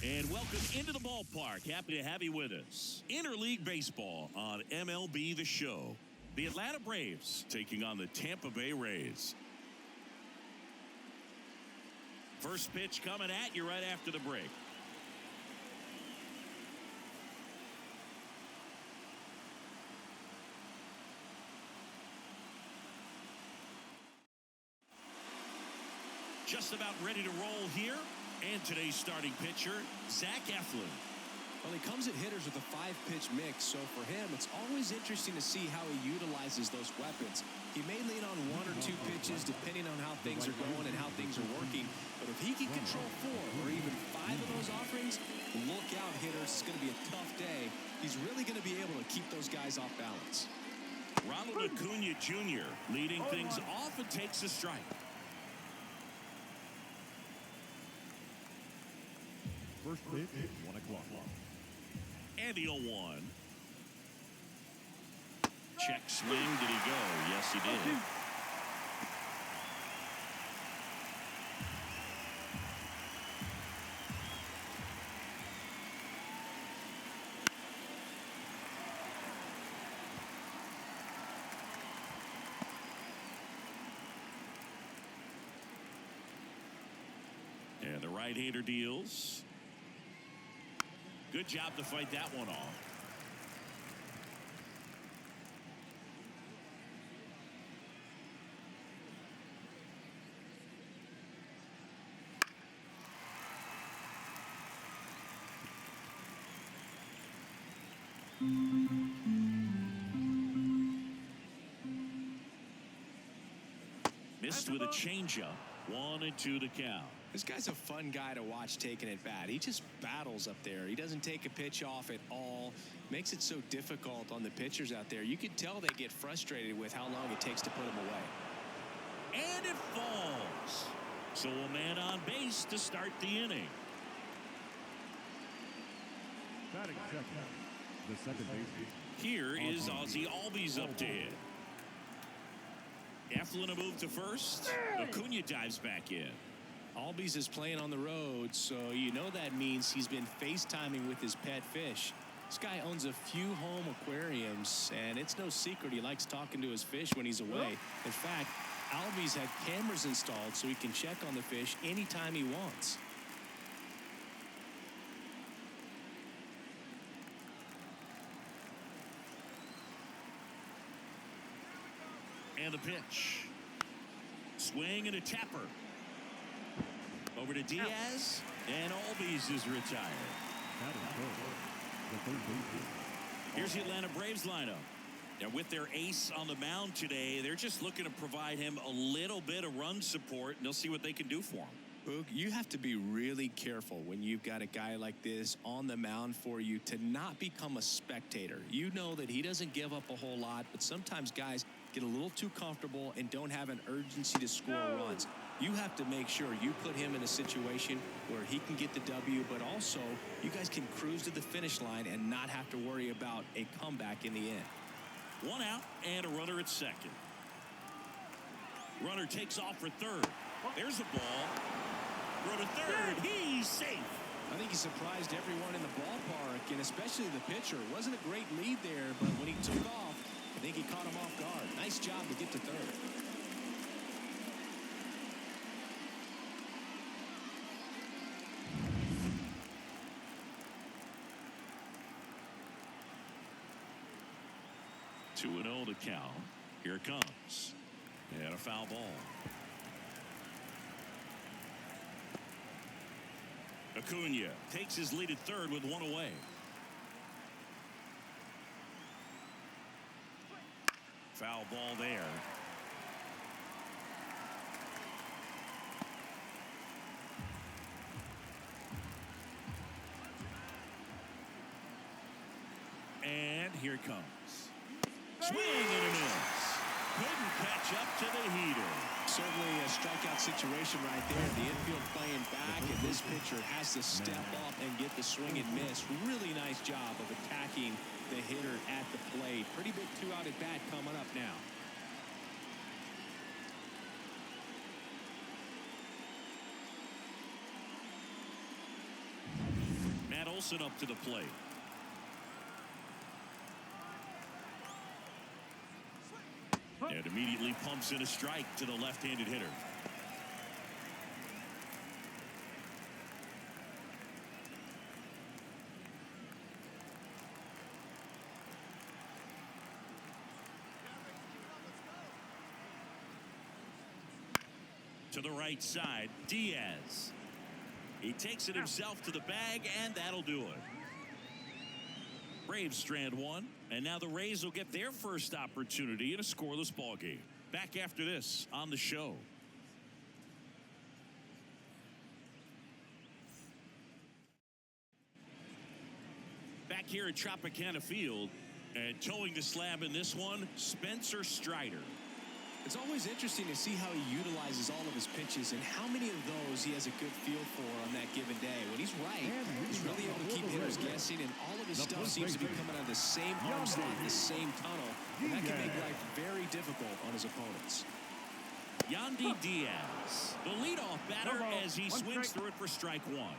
And welcome into the ballpark. Happy to have you with us. Interleague baseball on MLB The Show. The Atlanta Braves taking on the Tampa Bay Rays. First pitch coming at you right after the break. Just about ready to roll here. And today's starting pitcher, Zach Eflin. Well, he comes at hitters with a 5-pitch mix, so for him, it's always interesting to see how he utilizes those weapons. He may lean on 1 or 2 pitches depending on how things are going and how things are working, but if he can control 4 or even 5 of those offerings, look out, hitters. It's going to be a tough day. He's really going to be able to keep those guys off balance. Ronald Acuna Jr. leading things off and takes a strike. First pitch, 1 o'clock. And the 0-1. Check swing. Did he go? Yes, he did. And the right-hander deals. Good job to fight that one off. Missed with a changeup. 1-2 the count. This guy's a fun guy to watch taking at bat. He just battles up there. He doesn't take a pitch off at all. Makes it so difficult on the pitchers out there. You can tell they get frustrated with how long it takes to put him away. And it falls. So a man on base to start the inning. Batting second, the second baseman. Here is Ozzie Albies up to hit. Eflin a move to first. Acuna dives back in. Albies is playing on the road, so you know that means he's been FaceTiming with his pet fish. This guy owns a few home aquariums, and it's no secret he likes talking to his fish when he's away. In fact, Albies had cameras installed so he can check on the fish anytime he wants. And the pitch. Swing and a tapper. Over to Diaz, and Albies is retired. Here's the Atlanta Braves lineup. Now, with their ace on the mound today, they're just looking to provide him a little bit of run support, and they'll see what they can do for him. Boog, you have to be really careful when you've got a guy like this on the mound for you to not become a spectator. You know that he doesn't give up a whole lot, but sometimes guys get a little too comfortable and don't have an urgency to score runs. You have to make sure you put him in a situation where he can get the W, but also you guys can cruise to the finish line and not have to worry about a comeback in the end. 1 out and a runner at second. Runner takes off for third. There's a ball. Throw to third. He's safe. I think he surprised everyone in the ballpark, and especially the pitcher. It wasn't a great lead there, but when he took off, I think he caught him off guard. Nice job to get to third. Two and 0 to count. Here it comes. And a foul ball. Acuna takes his lead at third with 1 away. Foul ball there. And here it comes. Swing and a miss. Couldn't catch up to the heater. Certainly a strikeout situation right there. The infield playing back, and this pitcher has to step up and get the swing and miss. Really nice job of attacking the hitter at the plate. Pretty big 2-out at bat coming up now. Olsen up to the plate. And immediately pumps in a strike to the left-handed hitter. To the right side, Diaz. He takes it himself to the bag, and that'll do it. Braves strand one, and now the Rays will get their first opportunity in a scoreless ball game. Back after this on the show. Back here at Tropicana Field, and towing the slab in this one, Spencer Strider. It's always interesting to see how he utilizes all of his pitches and how many of those he has a good feel for on that given day. When he's right, he's really able to keep hitters guessing, and all of his stuff seems to be coming out of the same arm slot, the same tunnel, and that can make life very difficult on his opponents. Yandy Diaz, the leadoff batter as he swings through it for strike one.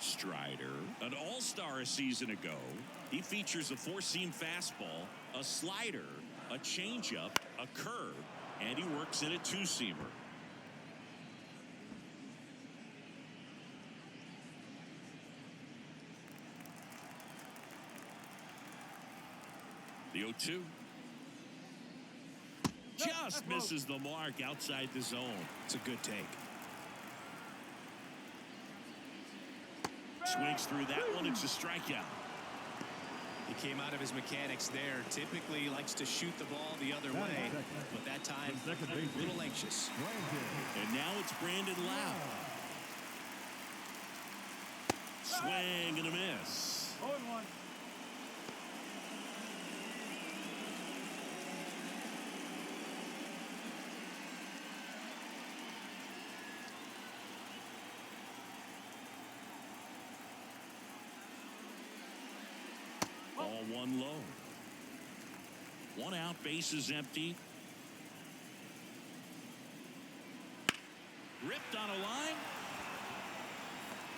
Strider, an all-star a season ago. He features a four-seam fastball, a slider, a changeup, a curve, and he works in a two-seamer. The 0-2. Just misses the mark outside the zone. It's a good take. Swings through that one. It's a strikeout. He came out of his mechanics there. Typically he likes to shoot the ball the other way, but that time a little anxious. And now it's Brandon Lau. Swing and a miss. 0-1. All one low. One out, bases empty. Ripped on a line.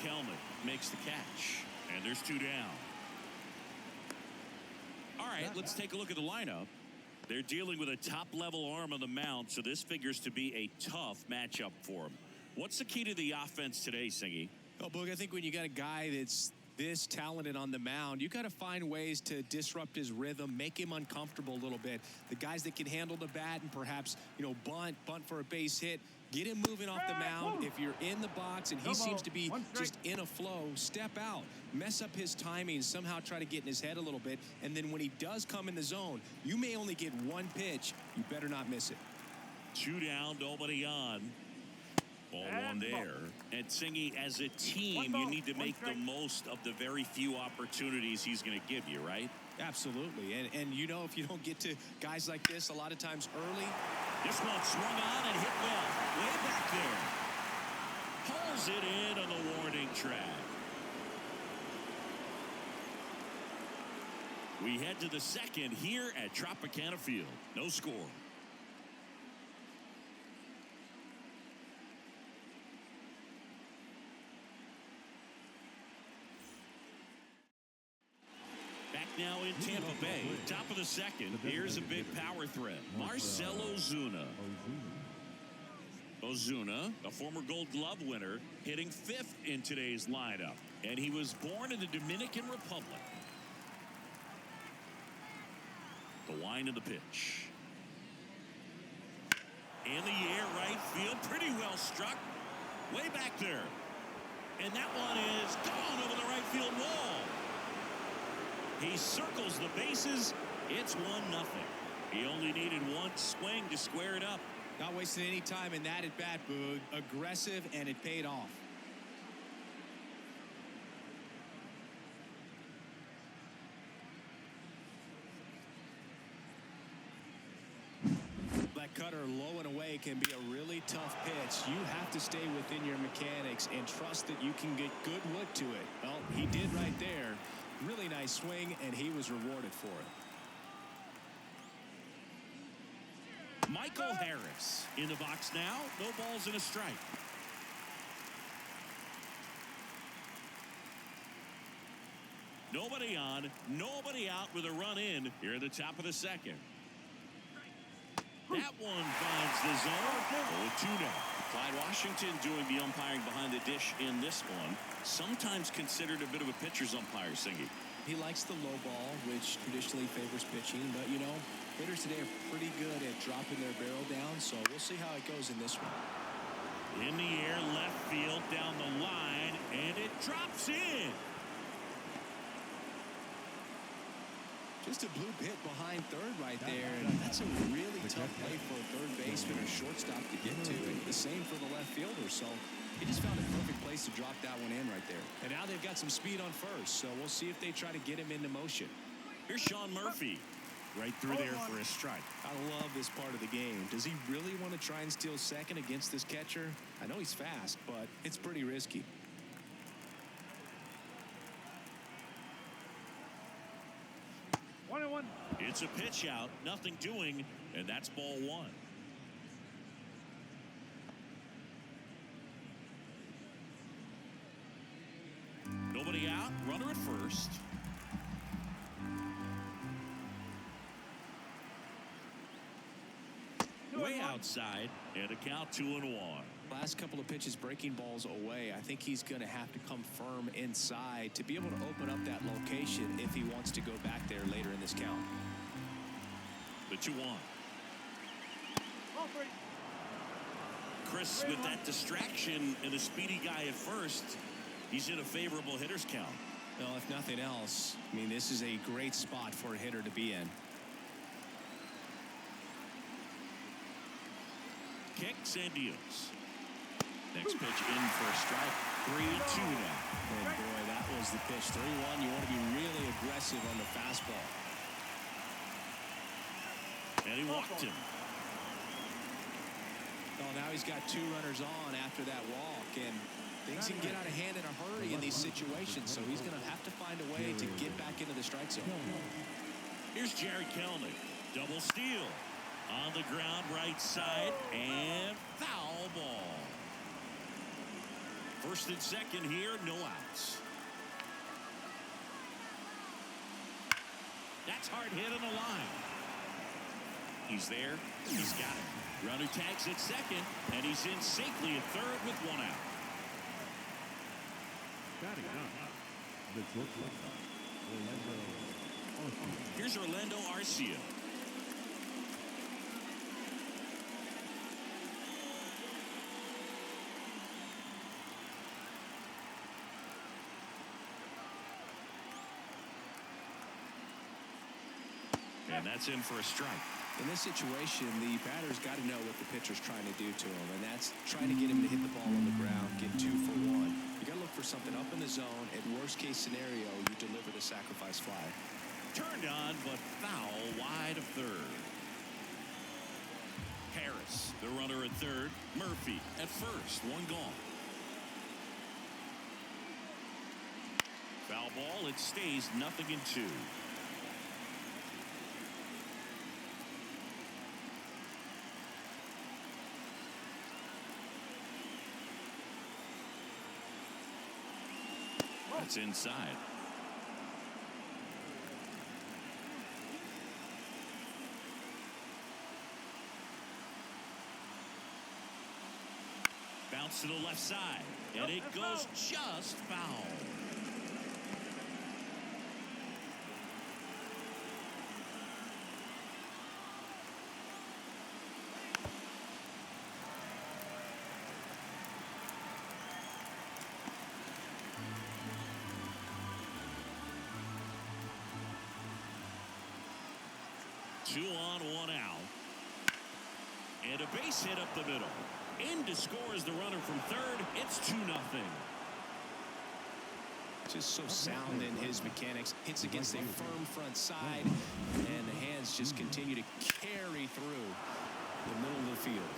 Kelnick makes the catch. And there's two down. All right, let's take a look at the lineup. They're dealing with a top-level arm on the mound, so this figures to be a tough matchup for them. What's the key to the offense today, Singy? Oh, Boog, I think when you got a guy that's this talented on the mound, you got to find ways to disrupt his rhythm, make him uncomfortable a little bit. The guys that can handle the bat and perhaps, bunt for a base hit, get him moving off the mound. If you're in the box and he seems to be just in a flow, step out, mess up his timing, somehow try to get in his head a little bit. And then when he does come in the zone, you may only get one pitch. You better not miss it. Two down, nobody on. Ball one there. And Singy, as a team, you need to make the most of the very few opportunities he's going to give you, right? Absolutely. And if you don't get to guys like this a lot of times early. This one swung on and hit well. Way back there. Pulls it in on the warning track. We head to the second here at Tropicana Field. No score. Now in Tampa Bay, top of the second. Here's a big power threat. Marcell Ozuna, a former Gold Glove winner, hitting fifth in today's lineup. And he was born in the Dominican Republic. The wind of the pitch. In the air, right field. Pretty well struck. Way back there. And that one is gone over the right field wall. He circles the bases. It's 1-0. He only needed one swing to square it up. Not wasting any time in that at bat, Boog. Aggressive, and it paid off. That cutter low and away can be a really tough pitch. You have to stay within your mechanics and trust that you can get good look to it. Well, he did right there. Really nice swing, and he was rewarded for it. Michael Harris in the box now. No balls and a strike. Nobody on, nobody out with a run in here at the top of the second. That one finds the zone. 0-2 now. Clyde Washington doing the umpiring behind the dish in this one. Sometimes considered a bit of a pitcher's umpire, Singy. He likes the low ball, which traditionally favors pitching. But, you know, hitters today are pretty good at dropping their barrel down. So we'll see how it goes in this one. In the air, left field, down the line, and it drops in. Just a bloop hit behind third right there, and that's a really tough play for a third baseman or shortstop to get to. And the same for the left fielder, so he just found a perfect place to drop that one in right there. And now they've got some speed on first, so we'll see if they try to get him into motion. Here's Sean Murphy. Right through there for a strike. I love this part of the game. Does he really want to try and steal second against this catcher? I know he's fast, but it's pretty risky. It's a pitch out, nothing doing, and that's ball one. Nobody out, runner at first. Way outside, and a count 2-1. Last couple of pitches breaking balls away. I think he's going to have to come firm inside to be able to open up that location if he wants to go back there later in this count. The 2-1. Chris with that distraction and a speedy guy at first. He's in a favorable hitter's count. Well, if nothing else, I mean, this is a great spot for a hitter to be in. Kicks and deals. Next pitch in for a strike. 3-2 now. And boy, that was the pitch. 3-1. You want to be really aggressive on the fastball. And he walked him. Well, now he's got two runners on after that walk, and things can get out of hand in a hurry in these situations, so he's going to have to find a way to get back into the strike zone. Here's Jared Kelnick. Double steal. On the ground, right side, and foul ball. First and second here, no outs. That's hard hit on the line. He's there. He's got it. Runner tags at second, and he's in safely at third with one out. Here's Orlando Arcia. And that's in for a strike. In this situation, the batter's got to know what the pitcher's trying to do to him, and that's trying to get him to hit the ball on the ground, get 2 for 1. You got to look for something up in the zone. At worst case scenario, you deliver the sacrifice fly. Turned on, but foul wide of third. Harris, the runner at third. Murphy at first. One gone. Foul ball. It stays 0-2. That's inside. Bounce to the left side, and it goes just foul. Two on, one out. And a base hit up the middle. In to score is the runner from third. It's 2-0. Just so sound in his mechanics. Hits against a firm front side, and the hands just continue to carry through the middle of the field.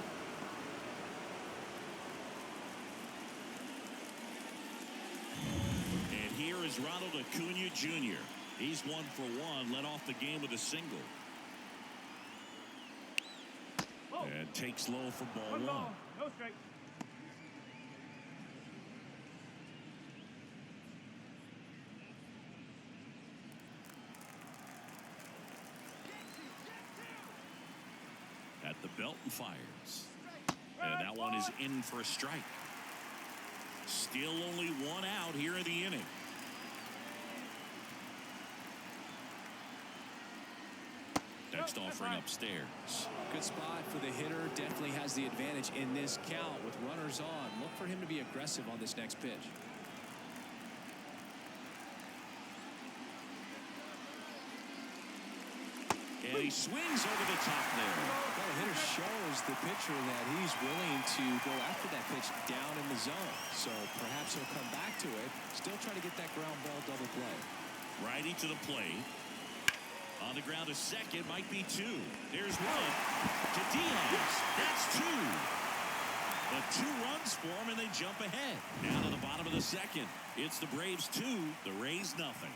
And here is Ronald Acuna Jr. He's 1 for 1, led off the game with a single. And takes low for ball 1. No strike. The belt and fires. And that one is in for a strike. Still only one out here in the inning. Next offering upstairs. Good spot for the hitter. Definitely has the advantage in this count with runners on. Look for him to be aggressive on this next pitch. And he swings over the top there. Well, the hitter shows the pitcher that he's willing to go after that pitch down in the zone. So perhaps he'll come back to it. Still try to get that ground ball double play. Righty to the plate. On the ground to second, might be two. There's one to Diaz. That's two. But 2 runs for him, and they jump ahead. Down to the bottom of the second. It's the Braves 2, the Rays nothing.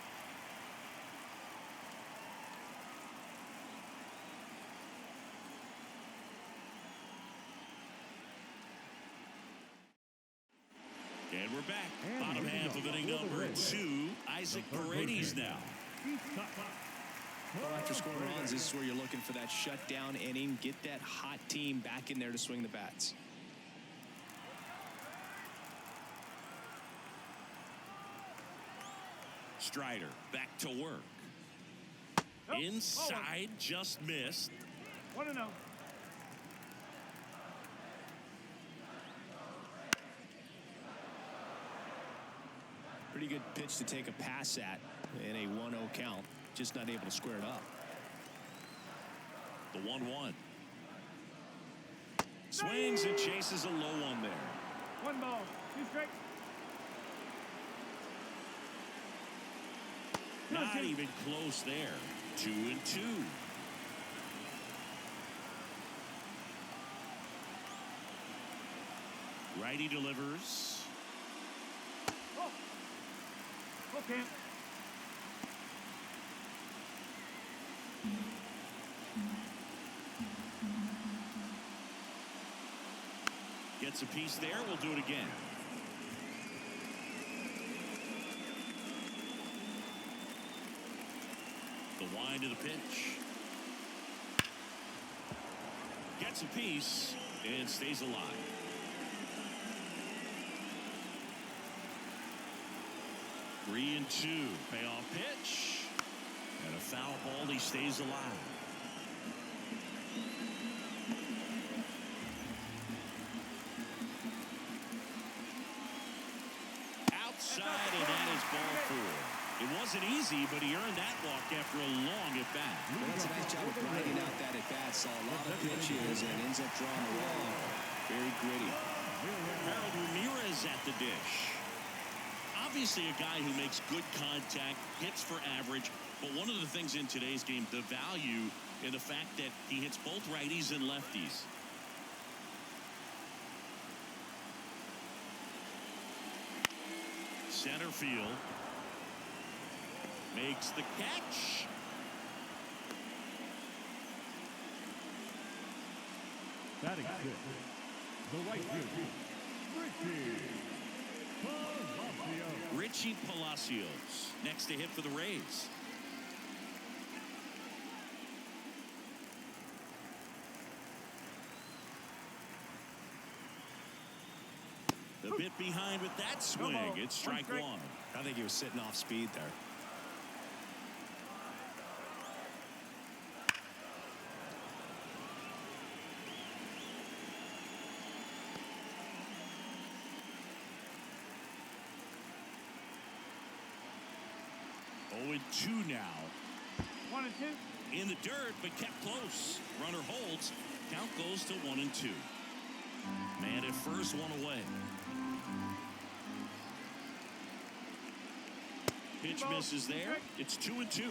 And we're back. Bottom half of inning number 2. Isaac Paredes now. Well, after scoring runs, this is where you're looking for that shutdown inning. Get that hot team back in there to swing the bats. Strider back to work. Inside, just missed. 1-0. Pretty good pitch to take a pass at in a 1-0 count. Just not able to square it up. The 1-1. Swings and chases a low one there. 1 ball, 2 strikes. Not even close there. 2-2. Righty delivers. Okay. Gets a piece there. We'll do it again. The wind of the pitch. Gets a piece and stays alive. Three and 2. Payoff pitch. And a foul ball. He stays alive. Outside, and that is ball 4. It wasn't easy, but he earned that walk after a long at-bat. Well, that's a nice job of grinding out that at-bat. Saw a lot of pitches and ends up drawing the wall. Very gritty. Harold Ramirez at the dish. Obviously a guy who makes good contact, hits for average, but one of the things in today's game, the value in the fact that he hits both righties and lefties. Center field. Makes the catch. Batting 6. The right field. Richie Palacios next to hit for the Rays. A bit behind with that swing. It's strike 1. I think he was sitting off speed there. Oh, 2 now. 1 and 2. In the dirt, but kept close. Runner holds. Count goes to 1 and 2. Man at first, 1 away. Pitch misses there. It's 2 and 2.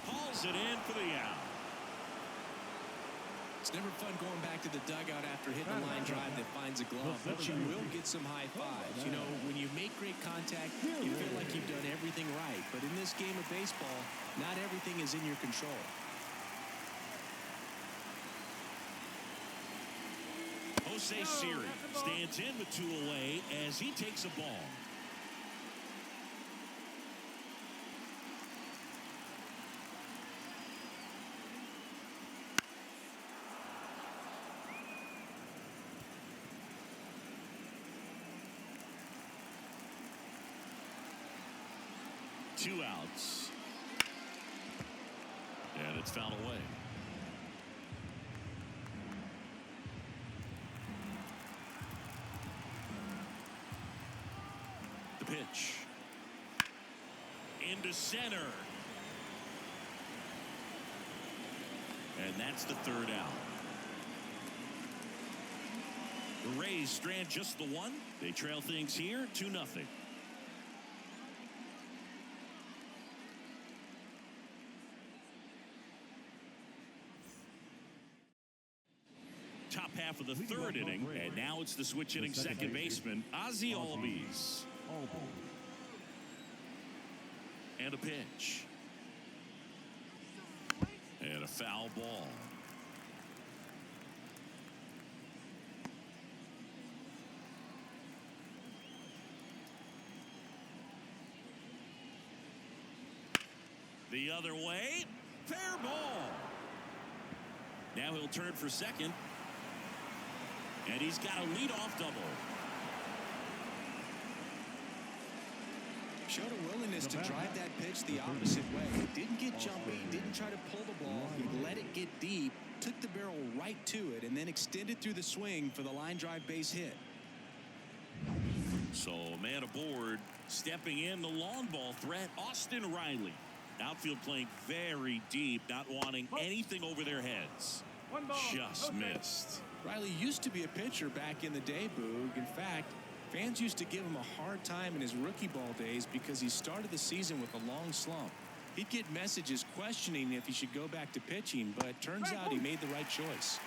Hauls it in for the out. It's never fun going back to the dugout after hitting a line drive that finds a glove, but you will get some high fives. You know, when you make great contact, you feel like you've done everything right. But in this game of baseball, not everything is in your control. Jose Siri stands in with 2 away as he takes a ball. 2 outs. And it's fouled away. The pitch. Into center. And that's the 3rd out. The Rays strand just the 1. They trail things here 2-0. Top half of the 3rd inning, and now it's the switch hitting second baseman, Ozzie Albies. And a pitch. And a foul ball. The other way. Fair ball. Now he'll turn for second. And he's got a leadoff double. Showed a willingness to drive that pitch the opposite way. Didn't get jumpy, didn't try to pull the ball. He let it get deep, took the barrel right to it, and then extended through the swing for the line drive base hit. So, man aboard, stepping in the long ball threat, Austin Riley. Outfield playing very deep, not wanting anything over their heads. Just missed. Riley used to be a pitcher back in the day, Boog. In fact, fans used to give him a hard time in his rookie ball days because he started the season with a long slump. He'd get messages questioning if he should go back to pitching, but turns out he made the right choice.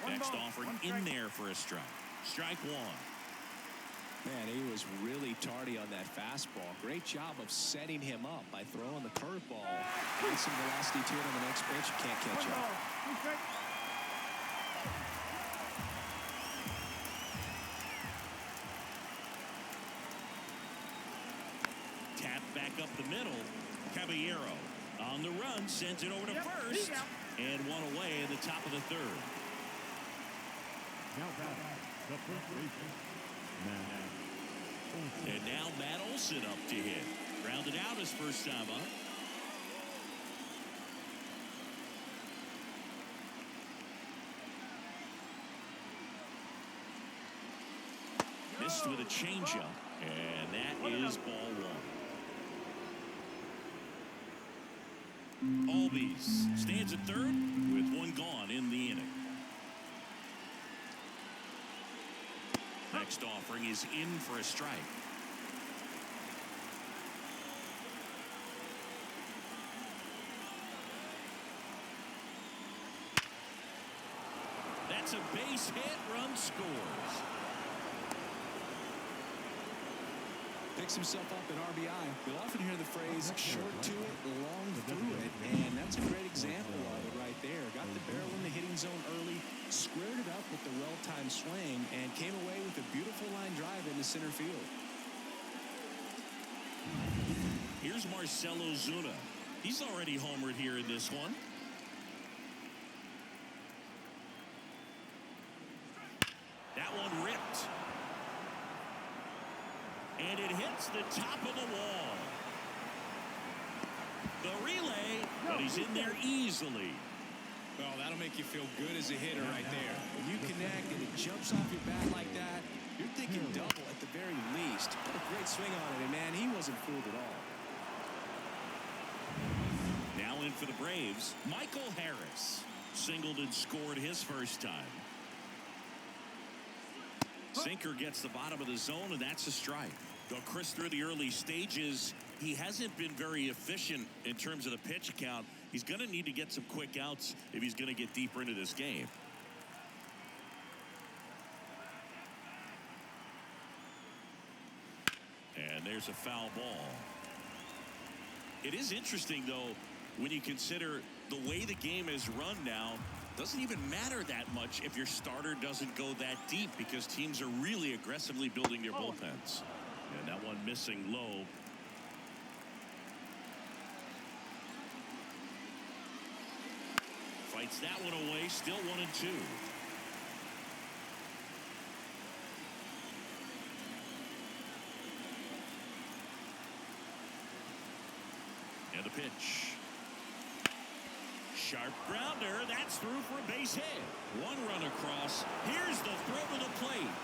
Next offering in there for a strike. Strike 1. Man, he was really tardy on that fastball. Great job of setting him up by throwing the curveball. Add some velocity to it on the next pitch. You can't catch up. Tap back up the middle. Caballero on the run, sends it over to first. And one away in the top of the 3rd. Now batting, the first baseman, Matt. And now Matt Olson up to hit. Grounded out his first time up. Missed with a changeup. And that is ball 1. Albies stands at 3rd with 1 gone in the inning. Next offering is in for a strike. That's a base hit. Run scores. Picks himself up at RBI. You'll often hear the phrase short to it, long through it, and that's a great example of it right there. Got the barrel in the hitting zone early, squared it up with the well-timed swing, and came away with a beautiful line drive into center field. Here's Marcelo Zuna. He's already homered here in this one. That one ripped. And it hits the top of the wall. The relay, but he's in there easily. Well, that'll make you feel good as a hitter right there. When you connect and it jumps off your bat like that, you're thinking double at the very least. What a great swing on it, and man, he wasn't fooled at all. Now in for the Braves, Michael Harris. Singled and scored his first time. Sinker gets the bottom of the zone, and that's a strike. Though Chris, through the early stages, he hasn't been very efficient in terms of the pitch count. He's going to need to get some quick outs if he's going to get deeper into this game. And there's a foul ball. It is interesting, though, when you consider the way the game is run now. Doesn't even matter that much if your starter doesn't go that deep because teams are really aggressively building their bullpens. And that one missing low. Fights that one away, still 1-2. And the pitch. Sharp grounder. That's through for a base hit. One run across. Here's the throw to the plate.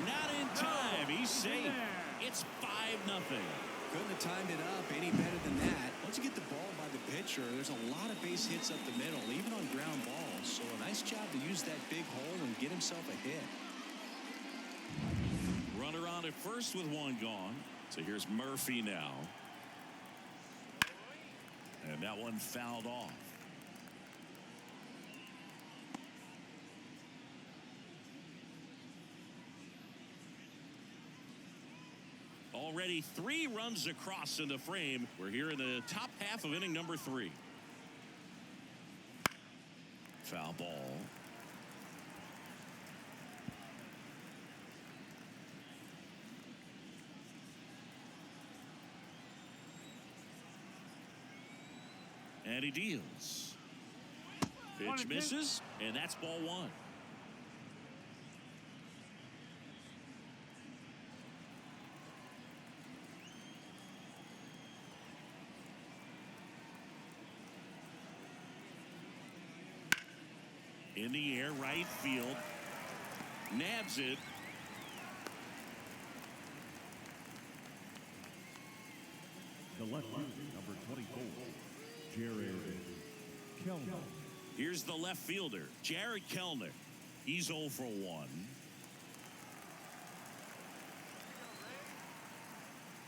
Not in time. He's safe. It's 5-0. Couldn't have timed it up any better than that. Once you get the ball by the pitcher, there's a lot of base hits up the middle, even on ground balls. So a nice job to use that big hole and get himself a hit. Runner on at first with one gone. So here's Murphy now. And that one fouled off. Already 3 runs across in the frame. We're here in the top half of inning number 3. Foul ball. And he deals. Pitch misses, and that's ball 1. In the air, right field. Nabs it. The left fielder, number 24, Jared Kellner. Here's the left fielder, Jared Kellner. He's 0 for 1.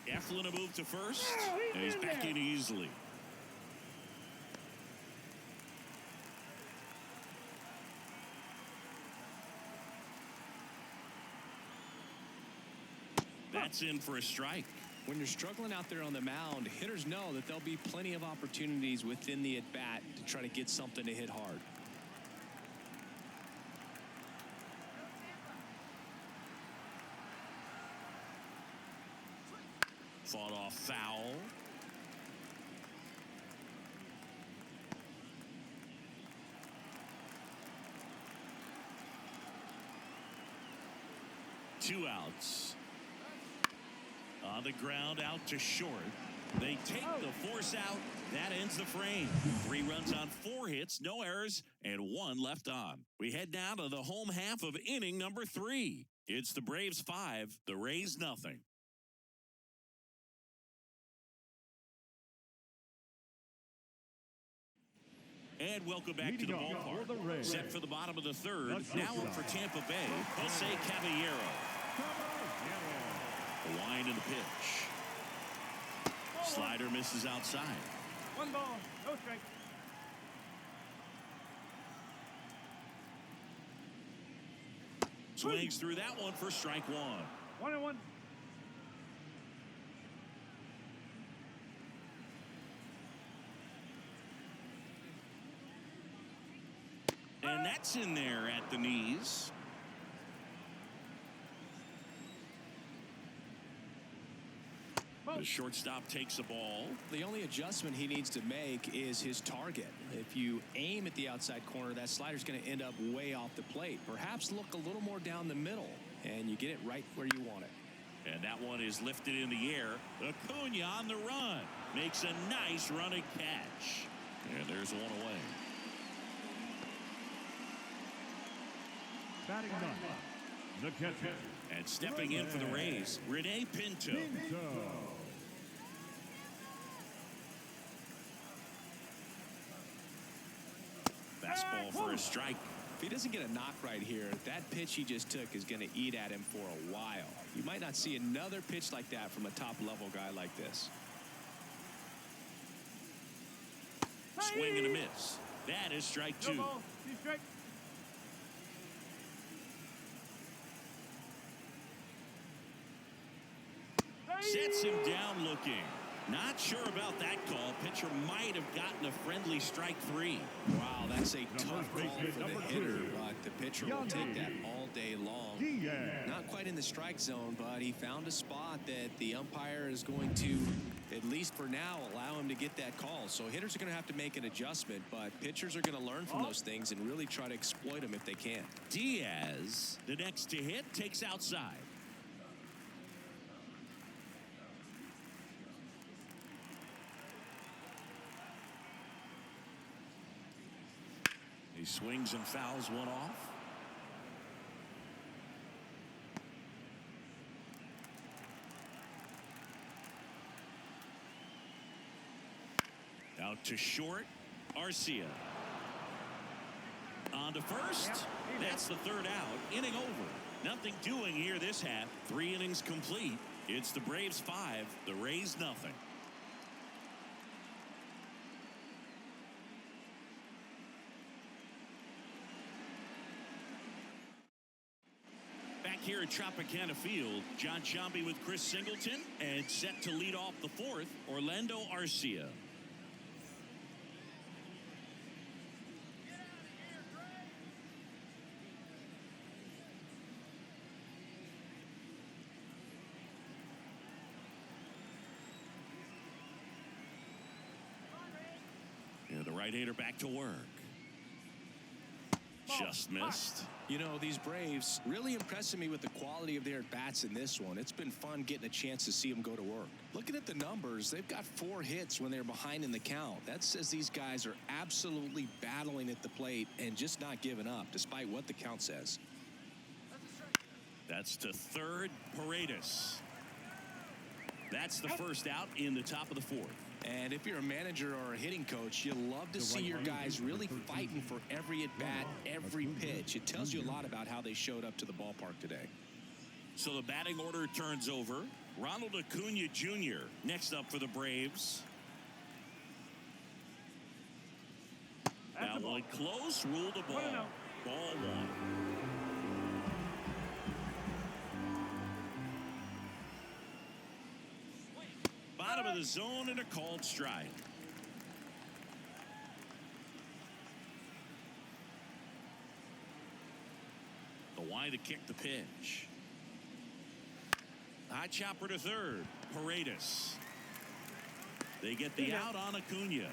Eflin a move to first, and he's back in easily. That's in for a strike. When you're struggling out there on the mound, hitters know that there'll be plenty of opportunities within the at-bat to try to get something to hit hard. Fought off foul. Two outs. On the ground, out to short. They take the force out. That ends the frame. 3 runs on 4 hits, no errors, and 1 left on. We head now to the home half of inning number 3. It's the Braves 5, the Rays 0. And welcome back to the ballpark. Set for the bottom of the 3rd. Now up for Tampa Bay, Jose Caballero. The wind and the pitch. Slider misses outside. 1 ball, no strike. Swings through that one for strike 1. 1-1. And that's in there at the knees. The shortstop takes the ball. The only adjustment he needs to make is his target. If you aim at the outside corner, that slider's going to end up way off the plate. Perhaps look a little more down the middle, and you get it right where you want it. And that one is lifted in the air. Acuna on the run. Makes a nice running catch. And there's one away. Batting 9, the catcher. And stepping in for the Rays, Rene Pinto. Fastball for a strike. If he doesn't get a knock right here, that pitch he just took is going to eat at him for a while. You might not see another pitch like that from a top-level guy like this. Swing and a miss. That is strike 2. No ball, 2 strikes. Sets him down looking. Not sure about that call. Pitcher might have gotten a friendly strike 3. Wow, that's a tough call for the hitter, but the pitcher will take that all day long. Not quite in the strike zone, but he found a spot that the umpire is going to, at least for now, allow him to get that call. So hitters are going to have to make an adjustment, but pitchers are going to learn from those things and really try to exploit them if they can. Diaz, the next to hit, takes outside. swings and fouls one off. Out to short. Arcia. On to first. That's the third out. Inning over. Nothing doing here this half. 3 innings complete. It's the Braves 5, the Rays nothing. Back here at Tropicana Field, John Sciambi with Chris Singleton, and set to lead off the fourth, Orlando Arcia. Yeah, the right-hander back to work. Just missed. You know, these Braves really impressing me with the quality of their at-bats in this one. It's been fun getting a chance to see them go to work. Looking at the numbers, they've got 4 hits when they're behind in the count. That says these guys are absolutely battling at the plate and just not giving up, despite what the count says. That's to third, Paredes. That's the first out in the top of the fourth. And if you're a manager or a hitting coach, you love to see your guys really fighting for every at-bat, every pitch. It tells you a lot about how they showed up to the ballpark today. So the batting order turns over. Ronald Acuna Jr. next up for the Braves. That one close, ruled a ball. Ball 1. Bottom of the zone and a called strike. The wide to kick the pitch. High chopper to third. Paredes. They get the out on Acuna.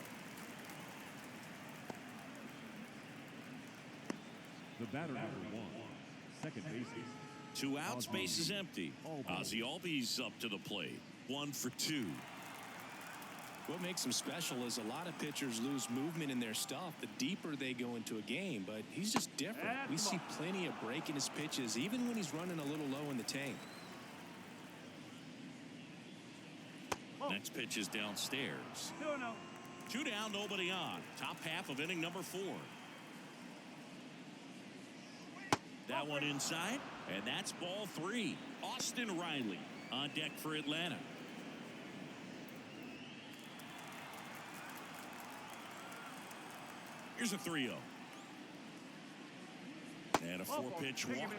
The batter number 1, second baseman. 2 outs, base is empty. Ozzie Albies up to the plate. 1 for 2. What makes him special is a lot of pitchers lose movement in their stuff the deeper they go into a game, but he's just different. We see plenty of break in his pitches, even when he's running a little low in the tank. Next pitch is downstairs. 2-0. 2 down, nobody on. Top half of inning number 4. That one inside, and that's ball 3. Austin Riley on deck for Atlanta. Here's a 3-0. And a 4-pitch walk.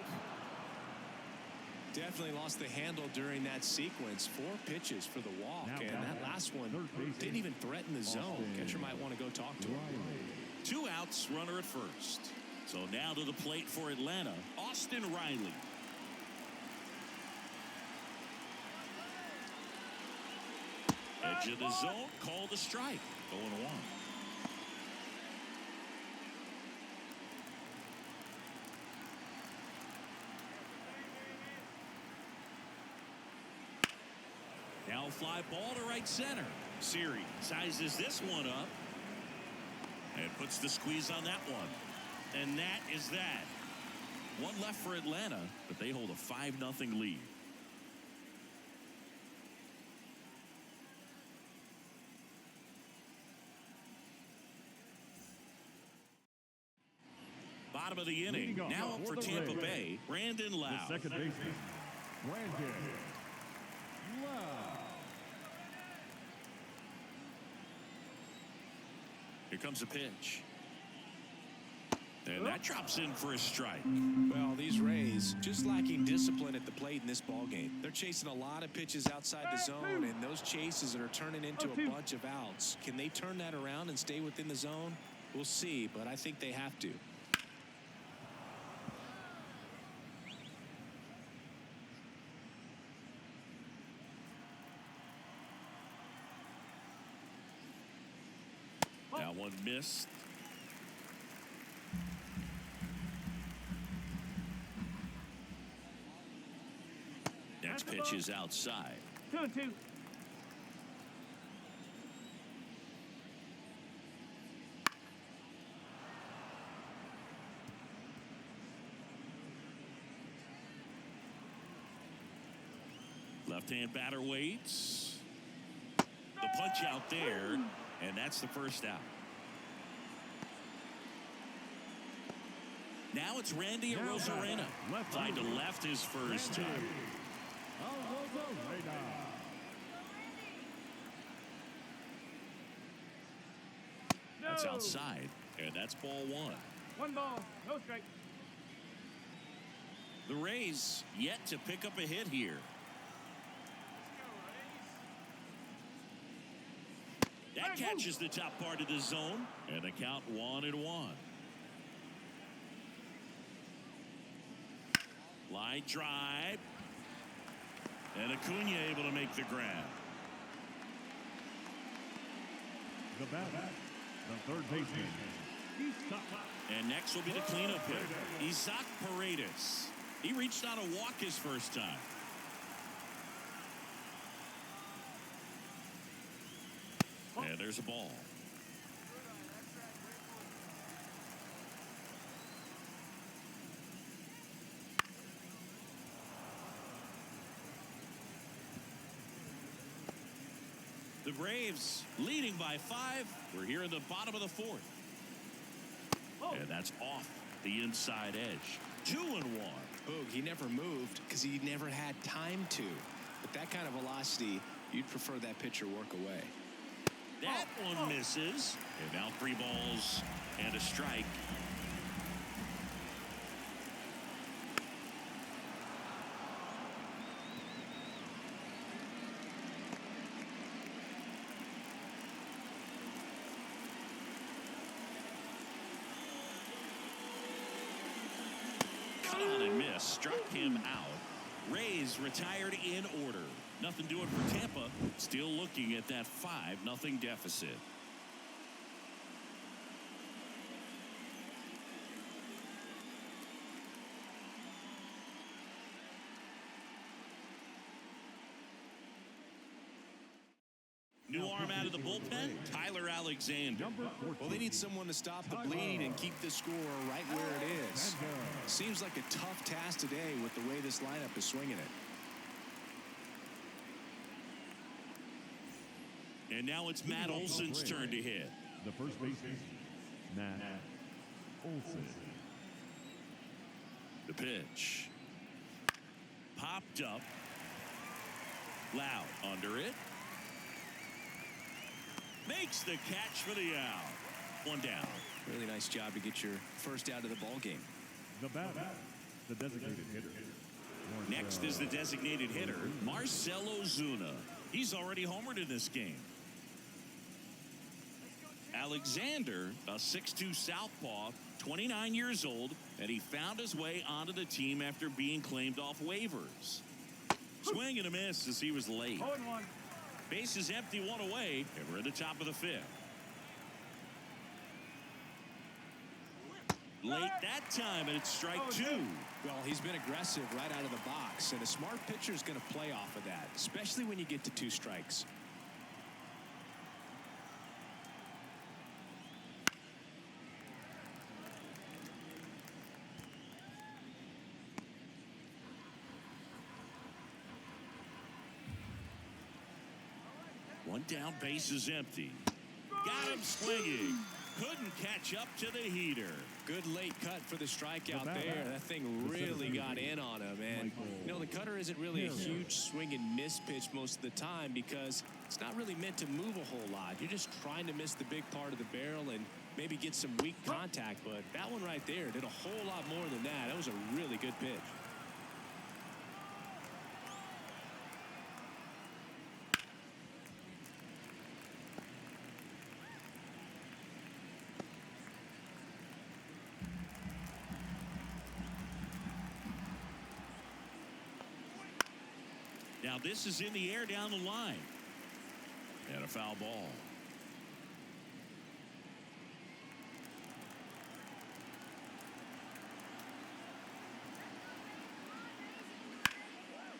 Definitely lost the handle during that sequence. 4 pitches for the walk, and that last one didn't even threaten the zone. Catcher might want to go talk to him. 2 outs, runner at first. So now to the plate for Atlanta, Austin Riley. Edge of the zone, called a strike. 0-1. Now fly ball to right center. Siri sizes this one up and puts the squeeze on that one. And that is that. 1 left for Atlanta, but they hold a 5-0 lead. Bottom of the inning. Now up for Tampa Bay, Brandon Lowe. The second baseman, Brandon Lowe. Here comes a pitch. And that drops in for a strike. Well, these Rays just lacking discipline at the plate in this ballgame. They're chasing a lot of pitches outside the zone, and those chases are turning into a bunch of outs. Can they turn that around and stay within the zone? We'll see, but I think they have to. That one missed. Next pitch is outside. 2-2. Left-hand batter waits. The punch out there, and that's the first out. Now it's Randy Arozarena. Fly to left his first time. That's outside, and that's ball one. 1 ball, no strike. The Rays yet to pick up a hit here. That catches the top part of the zone, and the count 1-1. Line drive, and Acuna able to make the grab. The batter, the third baseman. And next will be the cleanup hitter, Isaac Paredes. He reached out a walk his first time. And there's a ball. The Braves leading by 5. We're here in the bottom of the 4th. And that's off the inside edge. 2-1. Boog, he never moved because he never had time to. With that kind of velocity, you'd prefer that pitcher work away. That one misses. And now 3 balls and a strike. On and miss, struck him out. Rays retired in order. Nothing doing for Tampa. Still looking at that 5-0 deficit. New arm out of the bullpen, Tyler Alexander. Well, they need someone to stop the bleed and keep the score right where it is. Seems like a tough task today with the way this lineup is swinging it. And now it's Matt Olson's turn to hit. The first baseman, Matt Olson. The pitch. Popped up. Loud under it. Makes the catch for the out. 1 down. Really nice job to get your first out of the ball game. The batter, the designated hitter. Next is the designated hitter, Marcell Ozuna. He's already homered in this game. Alexander, a 6'2 southpaw, 29 years old, and he found his way onto the team after being claimed off waivers. Swing and a miss as he was late. 0-1. Base is empty, 1 away, and we're at the top of the 5th. Late that time, and it's strike 2. Well, he's been aggressive right out of the box, and a smart pitcher is going to play off of that, especially when you get to 2 strikes. One down, base is empty. Got him swinging. Couldn't catch up to the heater. Good late cut for the strikeout there. That thing really got in on him. And, you know, the cutter isn't really a huge swing and miss pitch most of the time because it's not really meant to move a whole lot. You're just trying to miss the big part of the barrel and maybe get some weak contact. But that one right there did a whole lot more than that. That was a really good pitch. Now this is in the air down the line. And a foul ball.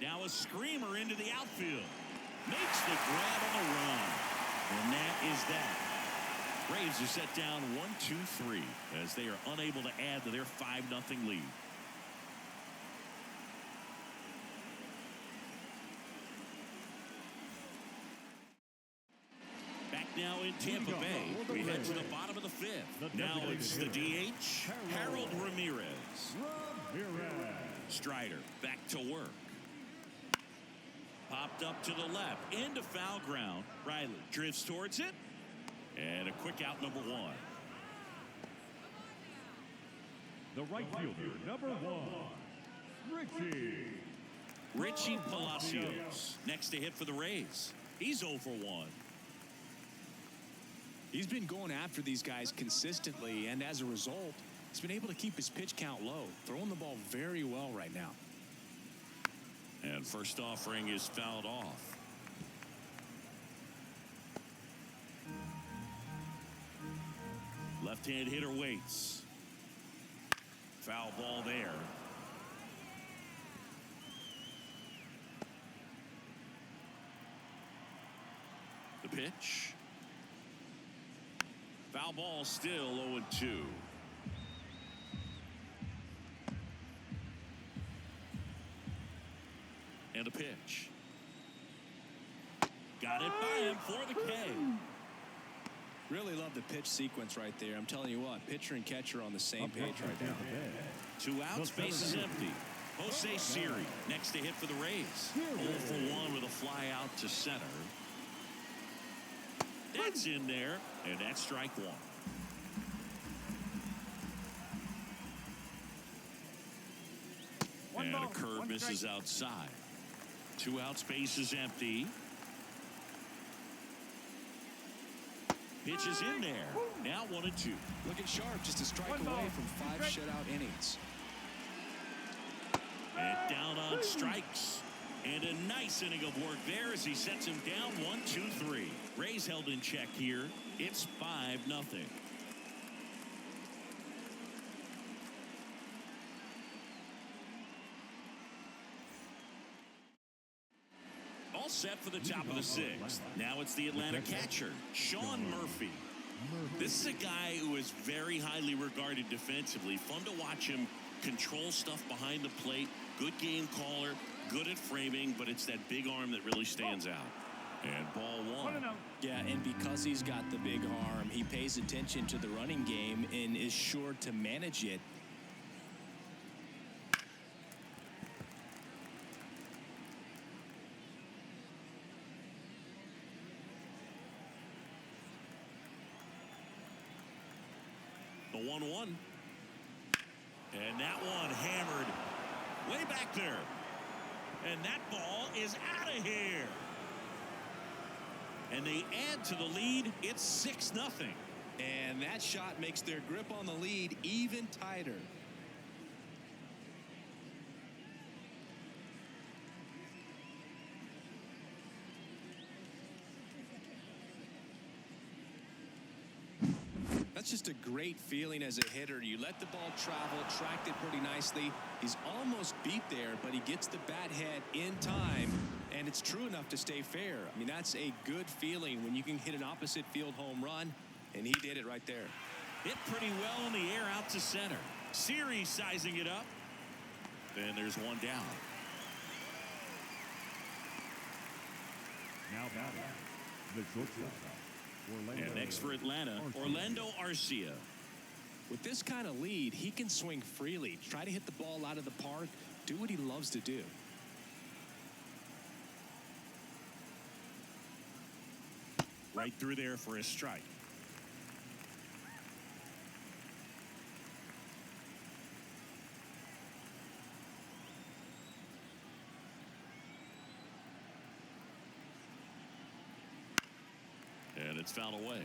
Now a screamer into the outfield. Makes the grab on the run. And that is that. Braves are set down 1-2-3 as they are unable to add to their 5-0 lead. now in Tampa Bay. We head to the bottom of the fifth. Now it's the DH, Harold Ramirez. Strider back to work. Popped up to the left, into foul ground. Riley drifts towards it. And a quick out, number one. The right fielder, number 1, Richie Palacios. Next to hit for the Rays. He's 0 for 1. He's been going after these guys consistently, and as a result, he's been able to keep his pitch count low, throwing the ball very well right now. And first offering is fouled off. Left-hand hitter waits. Foul ball there. The pitch. Foul ball, still 0-2. And a pitch. Got it by him for the K. Really love the pitch sequence right there. I'm telling you what, pitcher and catcher on the same page right now. 2 outs, base is empty. Jose Siri next to hit for the Rays. 0 for 1 with a fly out to center. That's in there, and that's strike one. And a curve misses outside. 2 outs, base is empty. Pitch is in there. Now 1-2. Looking sharp, just a strike away from 5 shutout innings. And down on strikes. And a nice inning of work there as he sets him down 1-2-3. Rays held in check here. It's 5-0. All set for the top of the 6th. Now it's the Atlanta catcher, Sean Murphy. This is a guy who is very highly regarded defensively. Fun to watch him control stuff behind the plate. Good game caller, good at framing, but it's that big arm that really stands out. And ball 1. Yeah, and because he's got the big arm, he pays attention to the running game and is sure to manage it. The 1-1. And that one hammered way back there. And that ball is out of here. And they add to the lead. It's 6-0. And that shot makes their grip on the lead even tighter. That's just a great feeling as a hitter. You let the ball travel, tracked it pretty nicely. He's almost beat there, but he gets the bat head in time, and it's true enough to stay fair. I mean, that's a good feeling when you can hit an opposite field home run, and he did it right there. Hit pretty well in the air out to center. Siri sizing it up. Then there's one down. Now batting, the shortstop. And next for Atlanta, Orlando Arcia. With this kind of lead, he can swing freely, try to hit the ball out of the park, do what he loves to do. Right through there for a strike. And it's fouled away.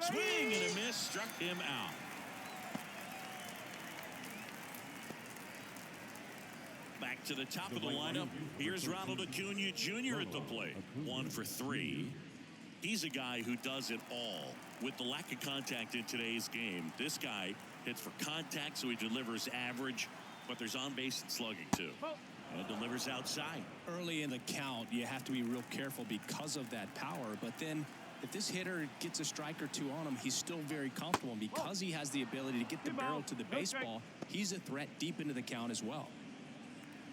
Swing and a miss, struck him out. Back to the top of the lineup. Here's Ronald Acuna Jr. at the plate. 1 for 3. He's a guy who does it all. With the lack of contact in today's game, this guy hits for contact, so he delivers average, but there's on-base and slugging too. And delivers outside. Early in the count, you have to be real careful because of that power, but then if this hitter gets a strike or two on him, he's still very comfortable. And because he has the ability to get the barrel to the baseball, he's a threat deep into the count as well.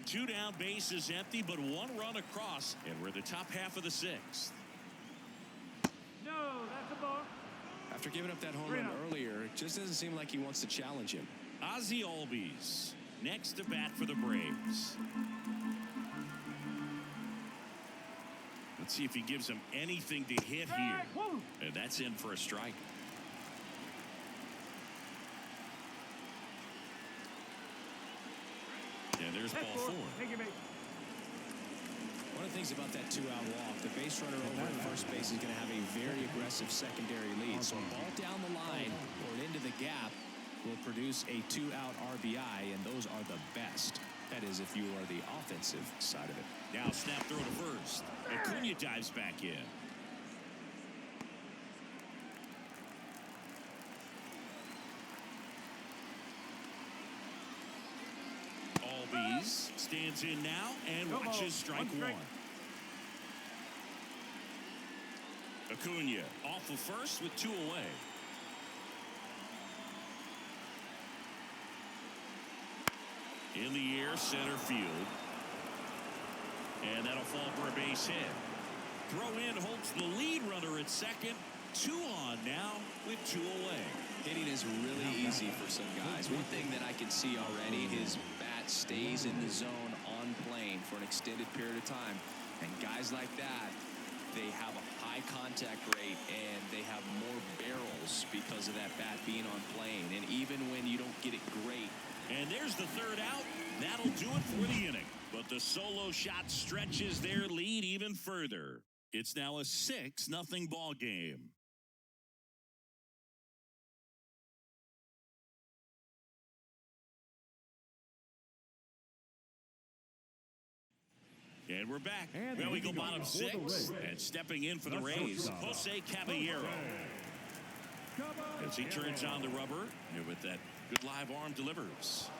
2 down, bases empty, but 1 run across, and we're the top half of the 6th. No, that's a ball. After giving up that home run earlier, it just doesn't seem like he wants to challenge him. Ozzie Albies next to bat for the Braves. Let's see if he gives him anything to hit here. And that's in for a strike. And there's ball 4. Take your base. One of the things about that 2-out walk, the base runner over at first base is going to have a very aggressive secondary lead. So a ball down the line or into the gap will produce a 2-out RBI, and those are the best. That is, if you are the offensive side of it. Now snap throw to first. Acuna dives back in. Albies stands in now and watches strike 1. Acuna off of first with 2 away. In the air, center field. And that'll fall for a base hit. Throw in holds the lead runner at second. 2 on now with 2 away. Hitting is really easy for some guys. One thing that I can see already, his bat stays in the zone on plane for an extended period of time. And guys like that, they have a high contact rate and they have more barrels because of that bat being on plane. And even when you don't get it great. And there's the 3rd out. That'll do it for the inning. But the solo shot stretches their lead even further. It's now a 6-0 ball game. And we're back. Well, we go bottom 6. And stepping in for the Rays, Jose Caballero. As he turns on the rubber, and with that good live arm delivers.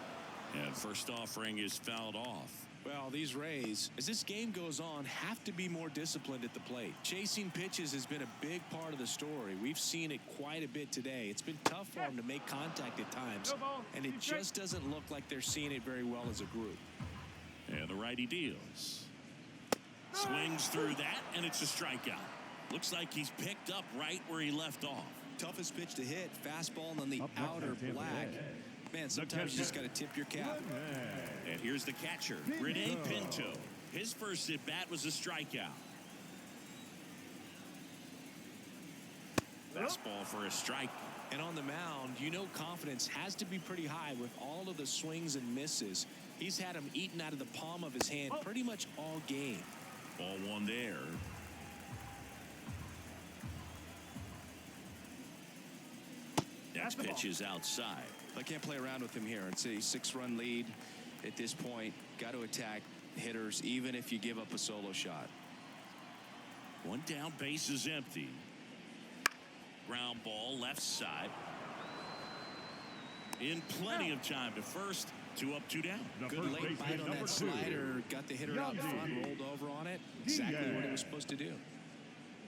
And first offering is fouled off. Well, these Rays, as this game goes on, have to be more disciplined at the plate. Chasing pitches has been a big part of the story. We've seen it quite a bit today. It's been tough for them to make contact at times, and it just doesn't look like they're seeing it very well as a group. And the righty deals. Swings through that, and it's a strikeout. Looks like he's picked up right where he left off. Toughest pitch to hit, fastball on the outer black. Man, sometimes you just got to tip your cap. And here's the catcher, Rene Pinto. His first at-bat was a strikeout. Fastball for a strike. And on the mound, you know confidence has to be pretty high with all of the swings and misses. He's had them eaten out of the palm of his hand pretty much all game. Ball 1 there. Next pitch is outside. I can't play around with him here. It's a 6-run lead at this point. Got to attack hitters even if you give up a solo shot. 1 down, base is empty. Ground ball left side. In plenty of time to first. 2 up, 2 down. Good late bite on that slider. Got the hitter out in front, rolled over on it. Exactly what he was supposed to do.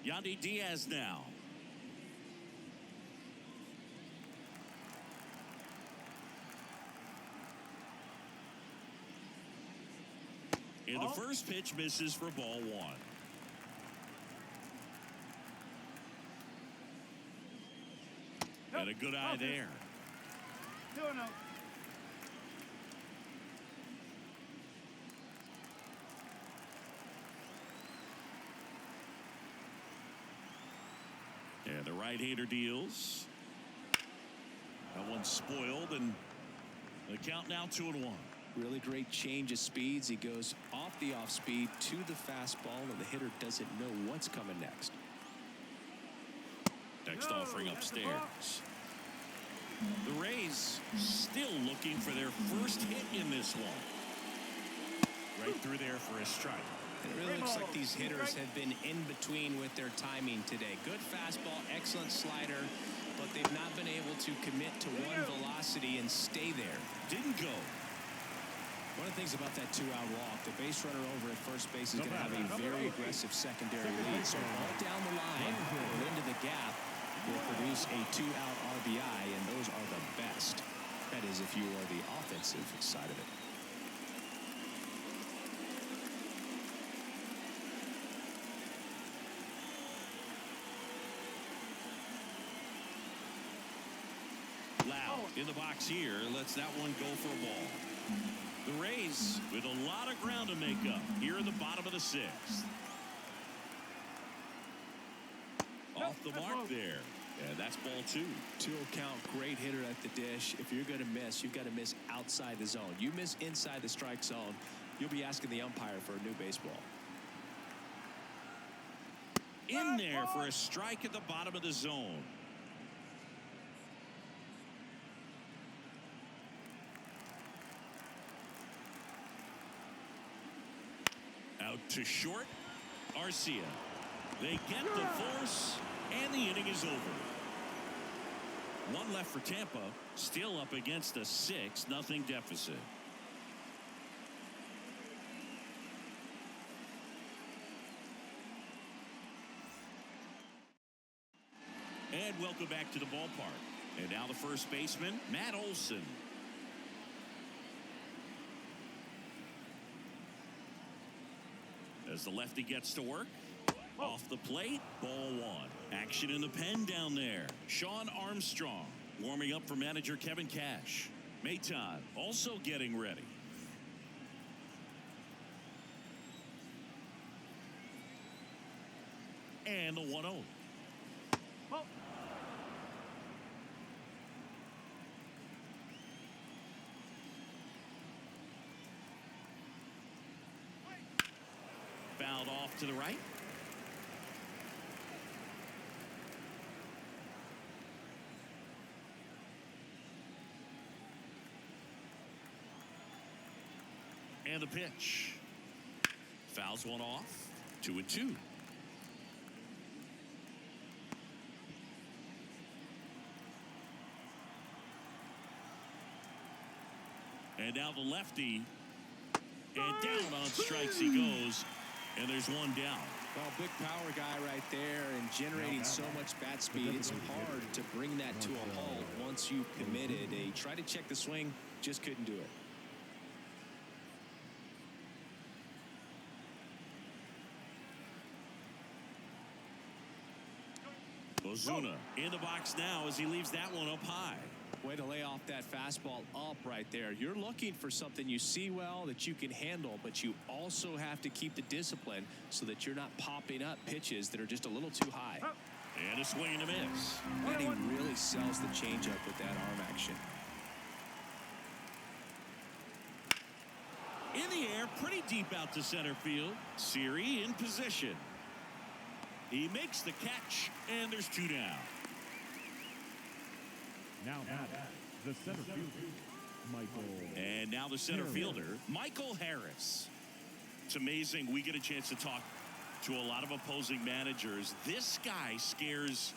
Yandy Diaz now. And the first pitch misses for ball 1. And a good eye there. 2-0. And the right-hander deals. That one's spoiled, and the count now 2-1. Really great change of speeds. He goes off the off speed to the fastball, and the hitter doesn't know what's coming next. Next offering upstairs. The Rays still looking for their first hit in this one. Right through there for a strike. It really looks like these hitters have been in between with their timing today. Good fastball, excellent slider, but they've not been able to commit to one velocity and stay there. Didn't go. One of the things about that 2-out walk, the base runner over at first base is going to have a very aggressive secondary lead. So ball down the line or into 2-out RBI, and those are the best. That is if you are the offensive side of it. Loud in the box here. Lets that one go for a ball. The Rays with a lot of ground to make up here in the bottom of the 6th. Off the mark there. And that's ball 2. 2 count, great hitter at the dish. If you're going to miss, you've got to miss outside the zone. You miss inside the strike zone, you'll be asking the umpire for a new baseball. In there for a strike at the bottom of the zone. Out to short. Arcia. They get the force, and the inning is over. One left for Tampa, still up against a 6-0 deficit. And welcome back to the ballpark. And now the first baseman, Matt Olson. As the lefty gets to work. Off the plate, ball 1. Action in the pen down there. Sean Armstrong warming up for manager Kevin Cash. Maton also getting ready. And the 1-0. Oh. Fouled off to the right. And the pitch. Fouls one off. 2-2. And now the lefty. And down on strikes he goes. And there's one down. Well, big power guy right there and generating so much bat speed. It's hard to bring that to a halt once you've committed. They tried to check the swing, just couldn't do it. Ozuna in the box now as he leaves that one up high. Way to lay off that fastball up right there. You're looking for something you see well that you can handle, but you also have to keep the discipline so that you're not popping up pitches that are just a little too high. And a swing and a miss. And he really sells the changeup with that arm action. In the air, pretty deep out to center field. Siri in position. He makes the catch, and there's 2 down. Now the center fielder, Michael. And now the center fielder, Michael Harris. It's amazing we get a chance to talk to a lot of opposing managers. This guy scares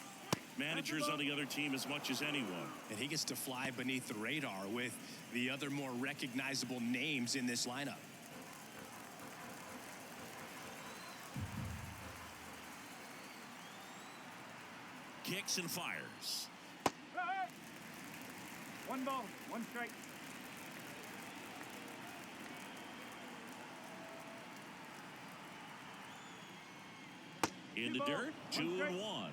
managers on the other team as much as anyone. And he gets to fly beneath the radar with the other more recognizable names in this lineup. Kicks and fires. 1 ball, 1 strike. In the dirt, 2-1.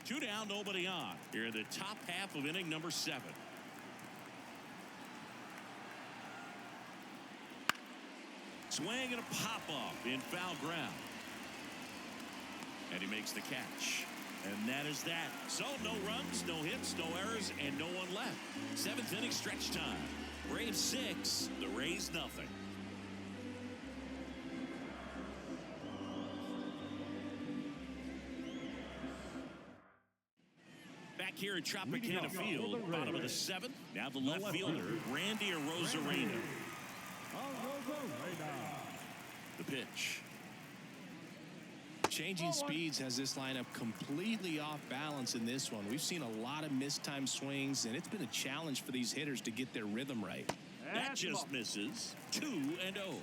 Two down, nobody on. Here in the top half of inning number 7. Swing and a pop-up in foul ground. And he makes the catch. And that is that. So no runs, no hits, no errors, and no one left. 7th inning stretch time. Braves 6, the Rays nothing. Back here at Tropicana Field, bottom of the 7th. Now the left fielder, Randy Arozarena. The pitch. Changing speeds has this lineup completely off balance in this one. We've seen a lot of mistimed swings, and it's been a challenge for these hitters to get their rhythm right. That just misses. 2-0.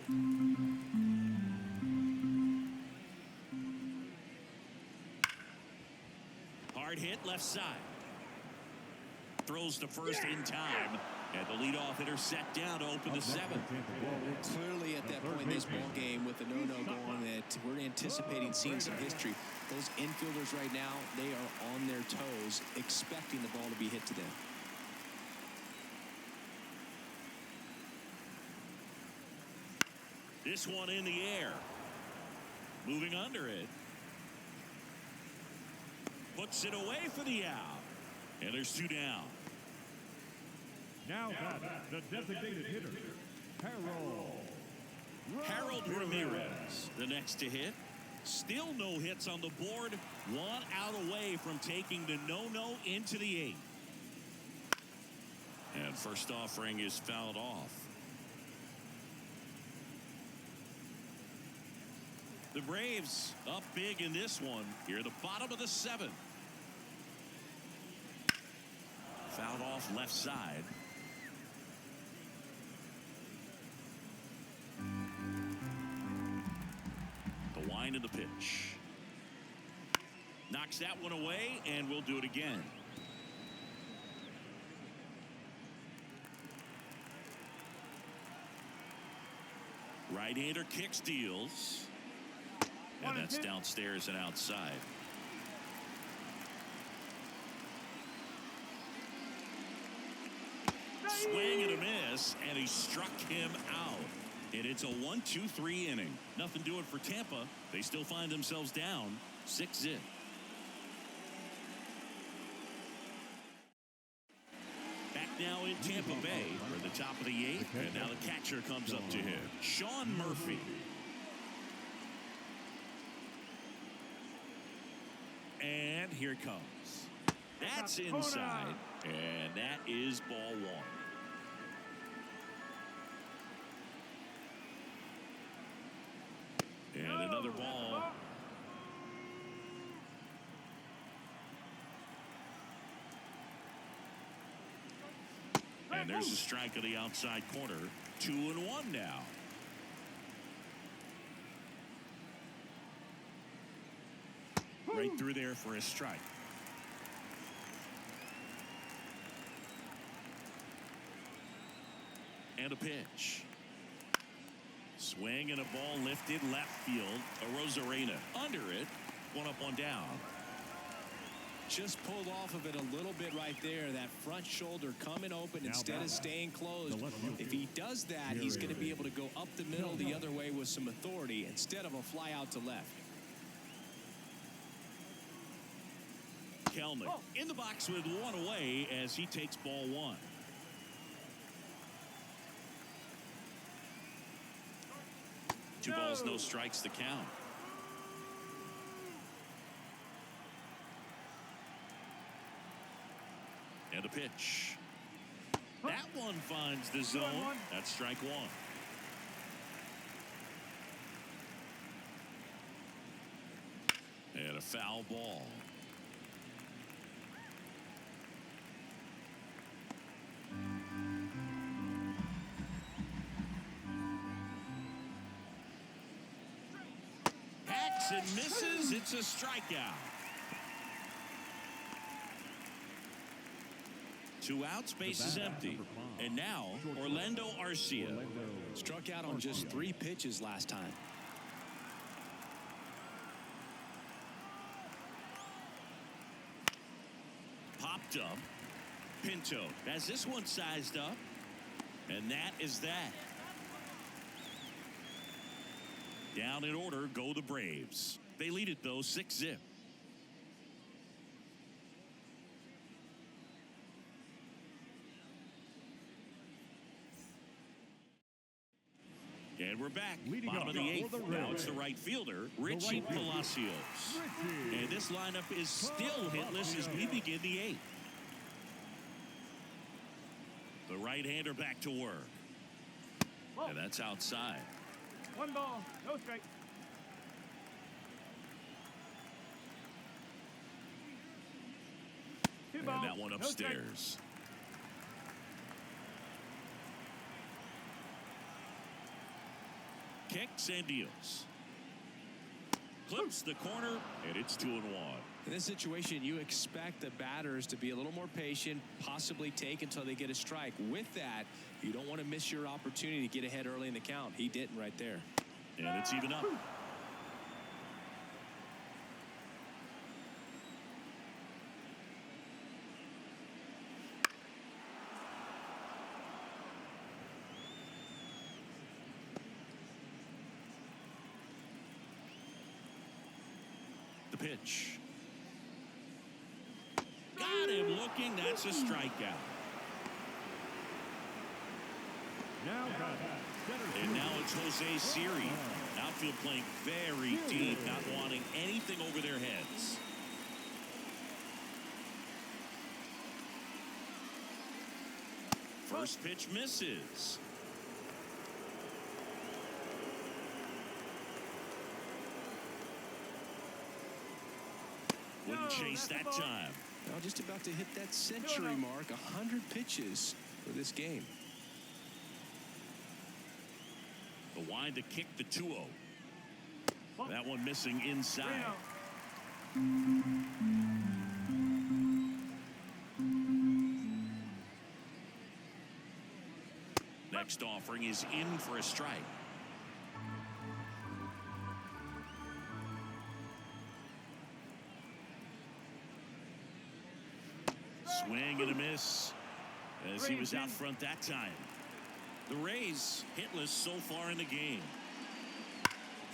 hit left side. Throws to first in time. And the leadoff hitter set down to open the seventh. Clearly at that point in this ball game with the no-no going that we're anticipating seeing some history. Those infielders right now, they are on their toes expecting the ball to be hit to them. This one in the air. Moving under it. Puts it away for the out. And there's 2 down. Now the designated hitter, Harold Ramirez, the next to hit. Still no hits on the board. 1 out away from taking the no-no into the 8th. And first offering is fouled off. The Braves up big in this one. Here at the bottom of the 7th. Fouled off left side. The wind of the pitch. Knocks that one away, and we'll do it again. Right-hander kick steals. And that's downstairs and outside. Swing and a miss, and he struck him out. And it's a 1-2-3 inning. Nothing doing for Tampa. They still find themselves down 6-0. Back now in Tampa Bay. We're at the top of the 8th, and now the catcher comes up to him. Sean Murphy. And here it comes. That's inside, and that is ball 1. And another ball. And there's a strike on the outside corner. 2-1 now. Right through there for a strike. And a pitch. Swing and a ball lifted left field. Arozarena under it. 1 up, 1 down. Just pulled off of it a little bit right there. That front shoulder coming open instead of staying closed. If he does that, he's going to be able to go up the middle the other way with some authority instead of a fly out to left. Kelnick in the box with 1 away as he takes ball 1. Two balls, no strikes to count. And a pitch. That one finds the zone. That's strike 1. And a foul ball. Hacks and misses. It's a strikeout. 2 outs, base is empty. And now Orlando Arcia. Struck out on just 3 pitches last time. Popped up. Pinto has this one sized up. And that is that. Down in order go the Braves. They lead it though 6-0. And we're back. Bottom of the 8th. Now it's the right fielder, Richie Palacios. And this lineup is still hitless as we begin the 8th. The right-hander back to work. And that's outside. 1 ball, no strike. And that one upstairs. Kicks and deals. Clips the corner, and it's 2-1. In this situation, you expect the batters to be a little more patient, possibly take until they get a strike. With that, you don't want to miss your opportunity to get ahead early in the count. He didn't right there. And it's even up. The pitch. Got him looking. That's a strikeout. Now got And now it's Jose Siri. Outfield playing very deep, not wanting anything over their heads. First pitch misses. Wouldn't chase that time. Now just about to hit that century mark, 100 pitches for this game. The wind to kick the 2-0. That one missing inside. Next offering is in for a strike. Swing and a miss as he was out front that time. The Rays hitless so far in the game.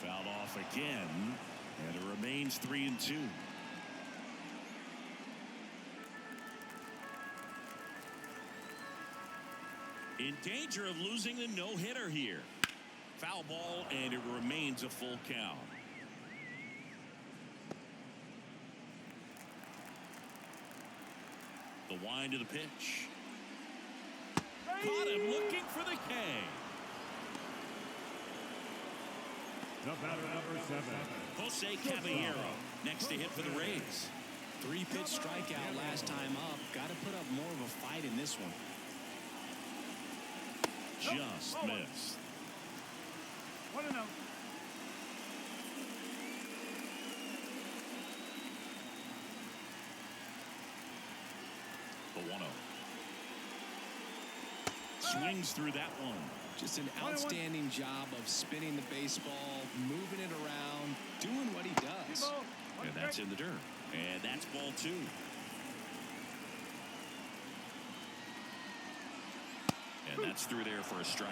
Fouled off again, and it remains 3-2. In danger of losing the no-hitter here. Foul ball, and it remains a full count. The wind of the pitch. Caught him looking for the K. the batter number 7. Jose Caballero next to hit for the Rays. 3-pitch strikeout last time up. Got to put up more of a fight in this one. Just missed. 1-0. The 1-0. Swings through that one. Just an outstanding job of spinning the baseball, moving it around, doing what he does. And that's in the dirt. And that's ball 2. And that's through there for a strike.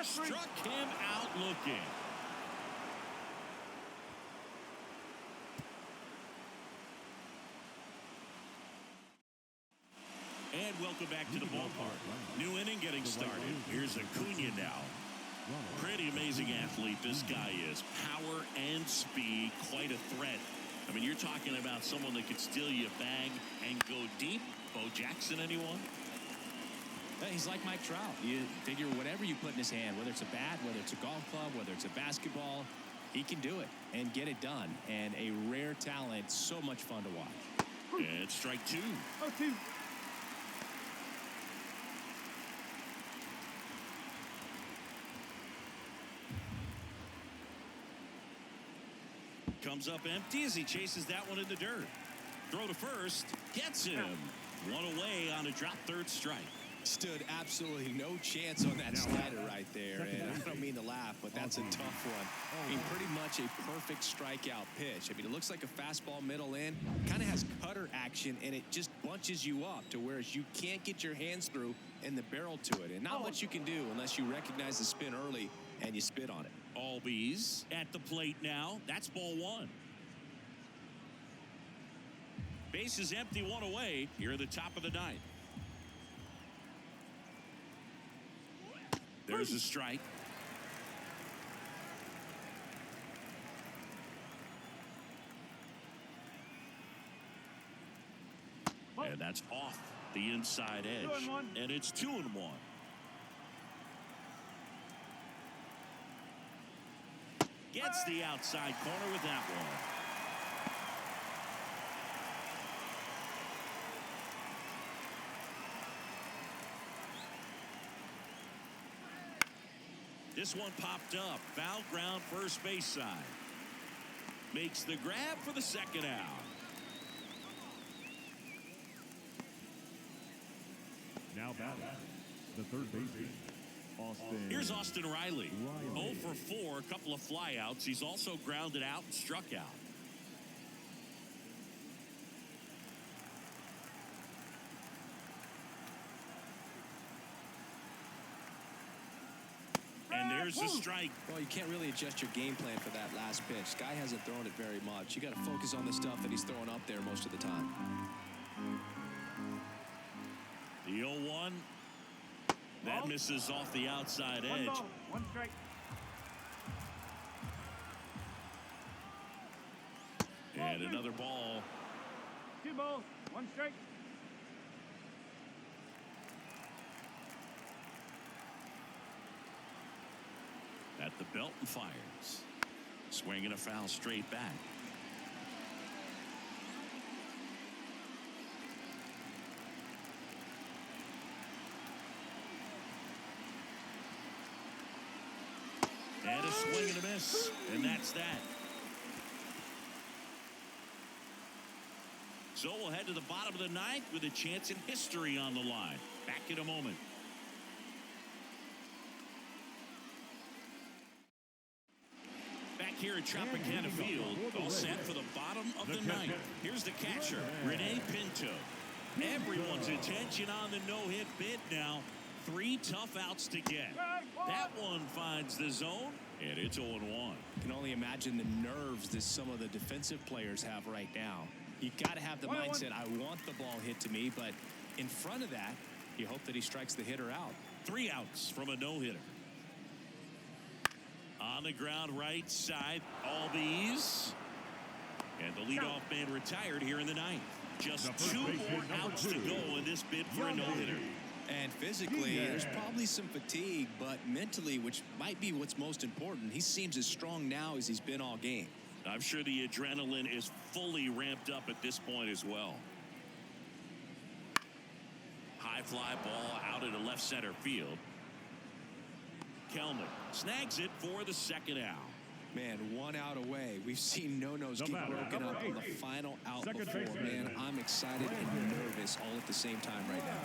Struck him out looking. And welcome back to the ballpark. New inning getting started. Here's Acuna now. Pretty amazing athlete this guy is. Power and speed, quite a threat. I mean, you're talking about someone that could steal you a bag and go deep. Bo Jackson, anyone? He's like Mike Trout. You figure whatever you put in his hand, whether it's a bat, whether it's a golf club, whether it's a basketball, he can do it and get it done. And a rare talent, so much fun to watch. And strike 2. 0-2. Comes up empty as he chases that one in the dirt. Throw to first. Gets him. One away on a drop third strike. Stood absolutely no chance on that slider right there. And I don't mean to laugh, but that's a tough one. I mean, pretty much a perfect strikeout pitch. I mean, it looks like a fastball middle in. Kind of has cutter action, and it just bunches you up to where you can't get your hands through and the barrel to it. And not much you can do unless you recognize the spin early and you spit on it. Albies at the plate now. That's ball 1. Base is empty, one away here at the top of the 9th. There's a strike. And that's off the inside edge. And it's 2-1. Gets the outside corner with that one. This one popped up. Foul ground, first base side. Makes the grab for the second out. Now batting, the third baseman, Austin. Here's Austin Riley. 0 for 4, a couple of flyouts. He's also grounded out and struck out. And there's the strike. Well, you can't really adjust your game plan for that last pitch. Guy hasn't thrown it very much. You got to focus on the stuff that he's throwing up there most of the time. The 0-1. That misses off the outside edge. 1 ball, 1 strike. And another ball. 2 balls, 1 strike. At the belt and fires. Swinging a foul straight back. And a swing and a miss. And that's that. So we'll head to the bottom of the ninth with a chance in history on the line. Back in a moment. Back here at Tropicana Field, all set for the bottom of the ninth. Here's the catcher, Rene Pinto. Everyone's attention on the no-hit bid now. 3 tough outs to get. That one finds the zone, and it's 0-1. You can only imagine the nerves that some of the defensive players have right now. You got to have the mindset, I want the ball hit to me, but in front of that, you hope that he strikes the hitter out. 3 outs from a no-hitter. On the ground right side, Albies. And the leadoff man retired here in the ninth. Just 2 more outs to go in this bid for a no-hitter. And physically, there's probably some fatigue, but mentally, which might be what's most important, he seems as strong now as he's been all game. I'm sure the adrenaline is fully ramped up at this point as well. High fly ball out into left center field. Kelman snags it for the second out. Man, 1 out away. We've seen no-nos get broken up on the final out before. Man, I'm excited and nervous all at the same time right now.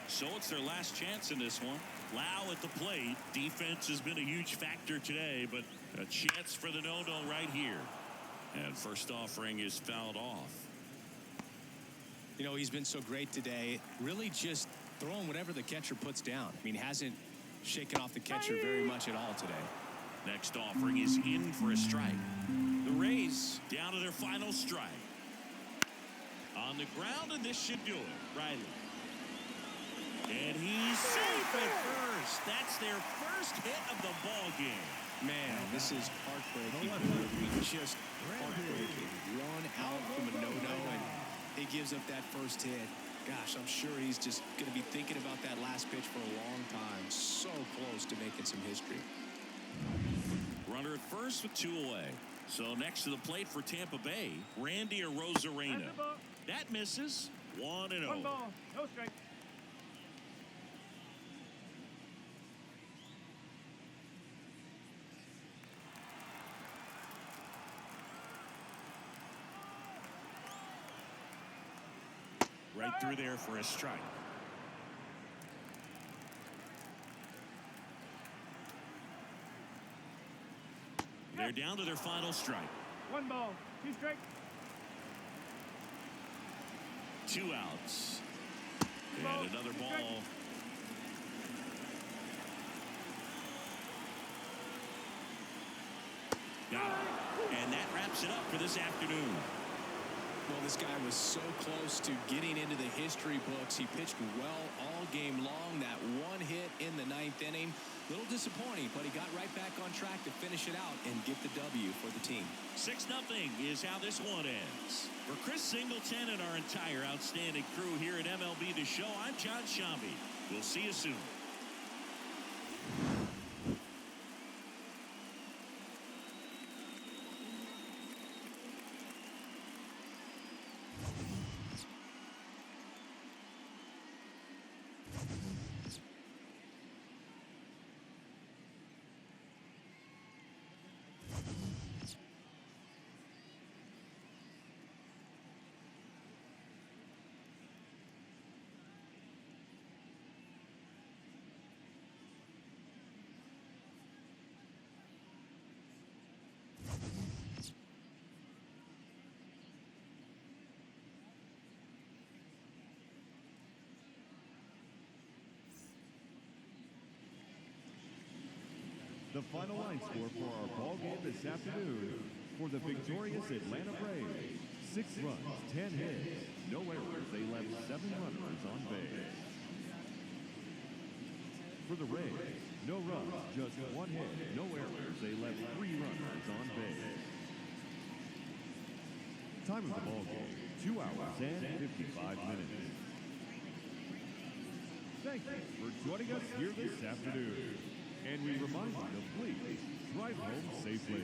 So it's their last chance in this one. Lau at the plate. Defense has been a huge factor today, but a chance for the no-no right here. And first offering is fouled off. You know, he's been so great today. Really just throwing whatever the catcher puts down. I mean, hasn't shaken off the catcher very much at all today. Next offering is in for a strike. The Rays down to their final strike. On the ground, and this should do it. Riley. And he's safe at first. That's their first hit of the ball game. Man, this is heartbreaking. Just heartbreaking. 1 out from a no-no, and he gives up that first hit. Gosh, I'm sure he's just going to be thinking about that last pitch for a long time. So close to making some history. Runner at first with 2 away. So next to the plate for Tampa Bay, Randy Arozarena. That misses. 1-0. 1 ball, no strike. Right through there for a strike. They're down to their final strike. 1 ball, 2 strike. 2 outs. And another ball. Got it. And that wraps it up for this afternoon. Well, this guy was so close to getting into the history books. He pitched well all game long. That 1 hit in the 9th inning. A little disappointing, but he got right back on track to finish it out and get the W for the team. 6-0 is how this one ends. For Chris Singleton and our entire outstanding crew here at MLB The Show, I'm John Shambi. We'll see you soon. The final line score for our ball game this afternoon for the victorious Atlanta Braves. 6 runs, 10 hits, no errors. They left 7 runners on base. For the Rays, no runs, just 1 hit, no errors. They left 3 runners on base. Time of the ball game, 2 hours and 55 minutes. Thank you for joining us here this afternoon. And we remind you to please drive home safely.